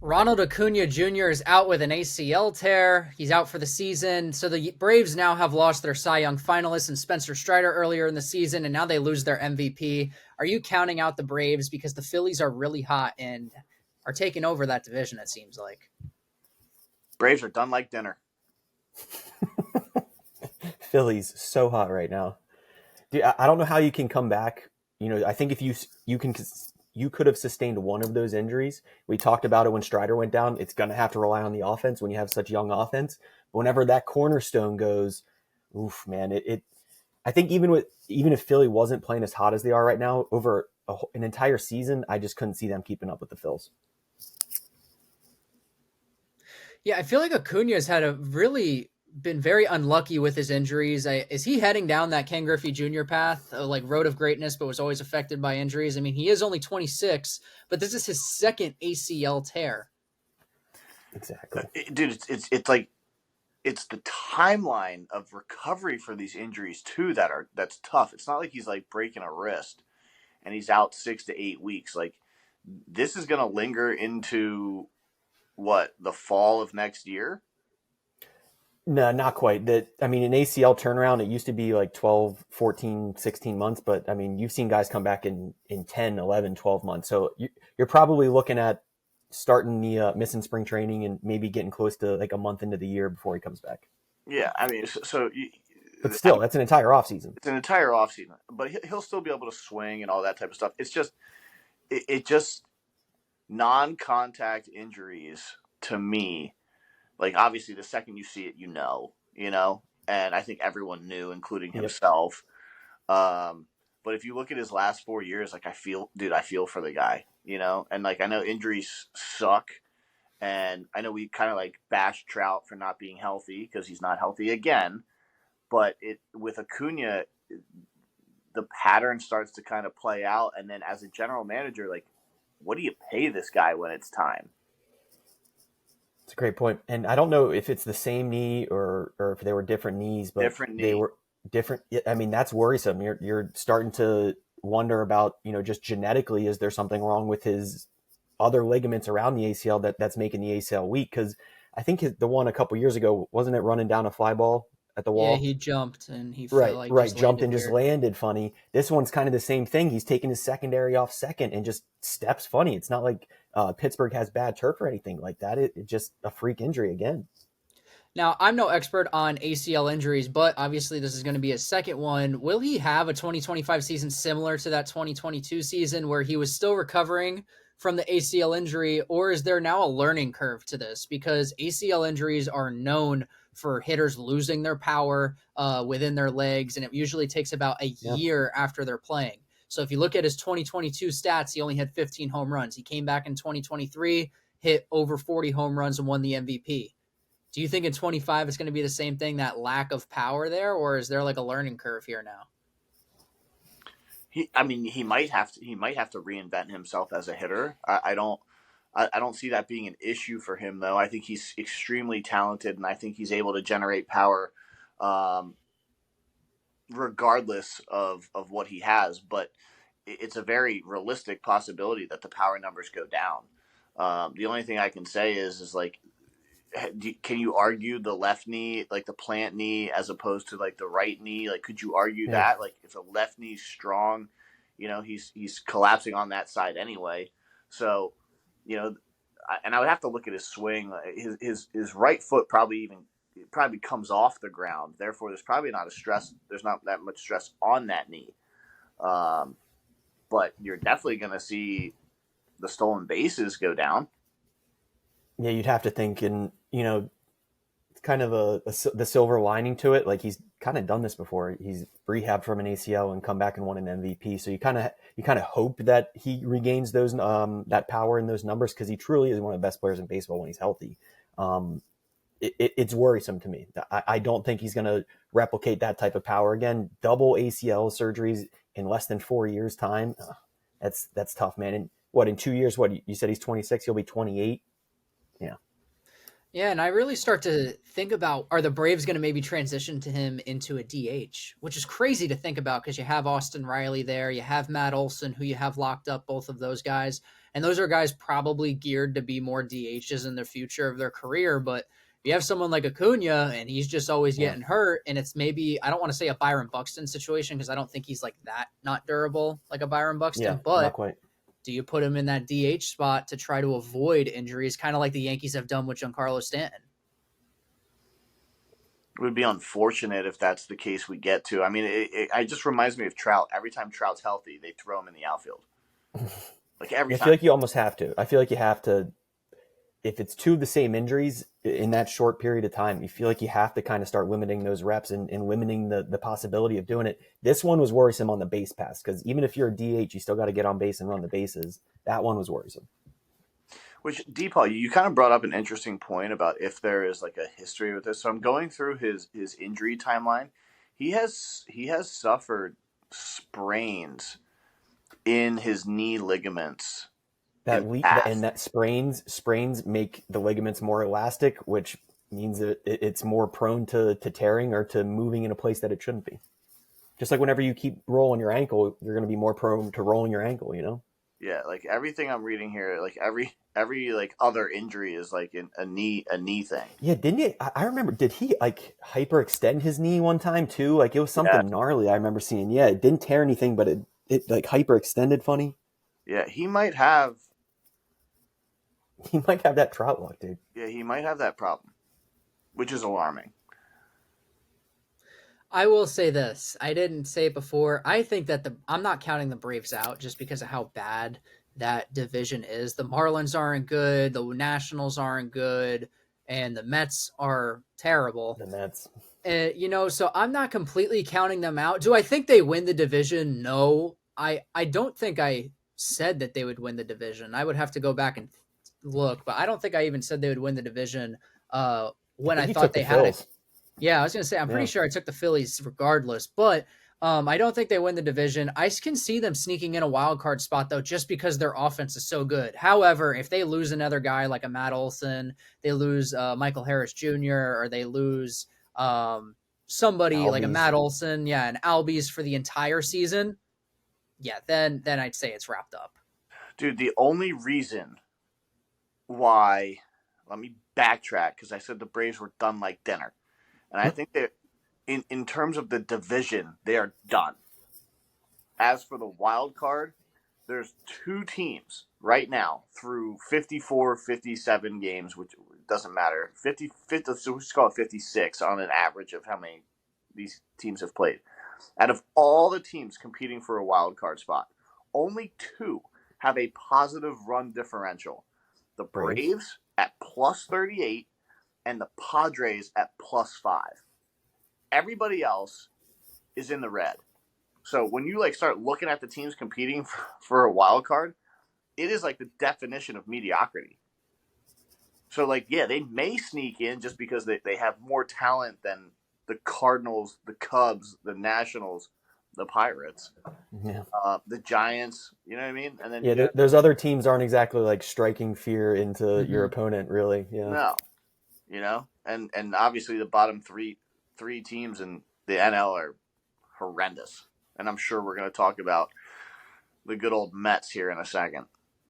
Ronald Acuna Jr. is out with an ACL tear. He's out for the season. So the Braves now have lost their Cy Young finalist and Spencer Strider earlier in the season, and now they lose their MVP. Are you counting out the Braves because the Phillies are really hot and are taking over that division, it seems like? Braves are done like dinner. Philly's so hot right now. Dude, I don't know how you can come back. I think if you could have sustained one of those injuries. We talked about it when Strider went down. It's going to have to rely on the offense when you have such young offense. But whenever that cornerstone goes, oof, man, I think even if Philly wasn't playing as hot as they are right now over an entire season, I just couldn't see them keeping up with the Phils. Yeah, I feel like Acuna's had a really been very unlucky with his injuries. Is he heading down that Ken Griffey Jr. path, like road of greatness, but was always affected by injuries? I mean, he is only 26, but this is his second ACL tear. Exactly. Dude, it's like it's the timeline of recovery for these injuries too that's tough. It's not like he's like breaking a wrist and he's out 6 to 8 weeks. Like this is going to linger into the fall of next year. No, not quite. An ACL turnaround, it used to be like 12, 14, 16 months. But, you've seen guys come back in 10, 11, 12 months. So you're probably looking at starting the missing spring training and maybe getting close to like a month into the year before he comes back. Yeah, but still, that's an entire offseason. It's an entire offseason. But he'll still be able to swing and all that type of stuff. It's just non-contact injuries to me. Like, obviously, the second you see it, and I think everyone knew, including himself. Yep. But if you look at his last 4 years, like, I feel for the guy, and like, I know injuries suck, and I know we kind of like bash Trout for not being healthy because he's not healthy again, but with Acuna, the pattern starts to kind of play out, and then as a general manager, like, what do you pay this guy when it's time? It's a great point. And I don't know if it's the same knee or if they were different knees, but they were different. I mean, that's worrisome. You're starting to wonder about, just genetically, is there something wrong with his other ligaments around the ACL that's making the ACL weak? Because I think the one a couple years ago, wasn't it running down a fly ball at the wall? Yeah, he jumped and he jumped and just landed funny. This one's kind of the same thing. He's taking his secondary off second and just steps funny. It's not like Pittsburgh has bad turf or anything like that. It's just a freak injury again. Now, I'm no expert on ACL injuries, but obviously this is going to be his second one. Will he have a 2025 season similar to that 2022 season where he was still recovering from the ACL injury, or is there now a learning curve to this? Because ACL injuries are known for hitters losing their power within their legs, and it usually takes about a year after they're playing. So if you look at his 2022 stats, he only had 15 home runs. He came back in 2023, hit over 40 home runs, and won the MVP. Do you think in 25 it's going to be the same thing, that lack of power there, or is there like a learning curve here now? He might have to reinvent himself as a hitter. I don't see that being an issue for him, though. I think he's extremely talented, and I think he's able to generate power regardless of what he has. But it's a very realistic possibility that the power numbers go down. The only thing I can say is like, can you argue the left knee, like the plant knee, as opposed to like the right knee? Like, could you argue that? Like, if the left knee's strong, he's collapsing on that side anyway. So, and I would have to look at his swing. His right foot probably comes off the ground. Therefore, there's probably not there's not that much stress on that knee. But you're definitely going to see the stolen bases go down. Yeah, you'd have to think, and it's kind of the silver lining to it. Like, he's kind of done this before. He's rehabbed from an ACL and come back and won an MVP. So you kind of hope that he regains those that power and those numbers, because he truly is one of the best players in baseball when he's healthy. It's worrisome to me. I don't think he's going to replicate that type of power again. Double ACL surgeries in less than 4 years' time. That's tough, man. And in 2 years? You said he's 26. He'll be 28. Yeah. Yeah, and I really start to think about, are the Braves going to maybe transition to him into a DH, which is crazy to think about because you have Austin Riley there, you have Matt Olson, who you have locked up, both of those guys. And those are guys probably geared to be more DHs in the future of their career. But you have someone like Acuna and he's just always Yeah. getting hurt, and it's maybe, I don't want to say a Byron Buxton situation because I don't think he's like that not durable like a Byron Buxton, Yeah, not but quite. do you put him in that DH spot to try to avoid injuries, kind of like the Yankees have done with Giancarlo Stanton? It would be unfortunate if that's the case we get to. I mean, it just reminds me of Trout. Every time Trout's healthy, they throw him in the outfield. Like every I time. feel like you almost have to. I feel like you have to. If it's two of the same injuries in that short period of time, you feel like you have to kind of start limiting those reps and limiting the possibility of doing it. This one was worrisome on the base pass because even if you're a DH, you still got to get on base and run the bases. That one was worrisome. Which, Deepaul, you kind of brought up an interesting point about if there is like a history with this. So I'm going through his injury timeline. He has suffered sprains in his knee ligaments in the past. That sprains make the ligaments more elastic, which means that it's more prone to tearing or to moving in a place that it shouldn't be. Just like whenever you keep rolling your ankle, you're going to be more prone to rolling your ankle, you know? Yeah, like everything I'm reading here, like every like other injury is like a knee thing. Yeah, didn't he? I remember, did he like hyperextend his knee one time too? Like it was Yeah, something gnarly I remember seeing. Yeah, it didn't tear anything, but it like hyperextended funny. yeah, he might have. He might have that Trout luck, dude. Yeah, he might have that problem, which is alarming. I will say this. I didn't say it before. I think that I'm not counting the Braves out just because of how bad that division is. The Marlins aren't good, the Nationals aren't good, and the Mets are terrible. The Mets. So I'm not completely counting them out. Do I think they win the division? No. I don't think I said that they would win the division. I would have to go back and look, but I don't think I even said they would win the division when I He thought took they the had it. Phils. Yeah, I was going to say, I'm pretty sure I took the Phillies regardless, but I don't think they win the division. I can see them sneaking in a wild card spot, though, just because their offense is so good. However, if they lose another guy like a Matt Olson, they lose Michael Harris Jr., or they lose somebody like a Albies. Matt Olson, and Albies for the entire season, then I'd say it's wrapped up. Dude, the only reason why, let me backtrack because I said the Braves were done like dinner. And I think that in terms of the division, they are done. As for the wild card, there's two teams right now through 54, 57 games, which doesn't matter. 50, so we just call it 56 on an average of how many these teams have played. Out of all the teams competing for a wild card spot, only two have a positive run differential. The Braves at plus 38 and the Padres at plus 5. Everybody else is in the red. So when you like start looking at the teams competing for a wild card, it is like the definition of mediocrity. So like, yeah, they may sneak in just because they have more talent than the Cardinals, the Cubs, the Nationals, the Pirates, the Giants. You know what I mean? And then those other teams aren't exactly like striking fear into your opponent, really. Yeah. No, and obviously the bottom three teams in the NL are horrendous. And I'm sure we're going to talk about the good old Mets here in a second.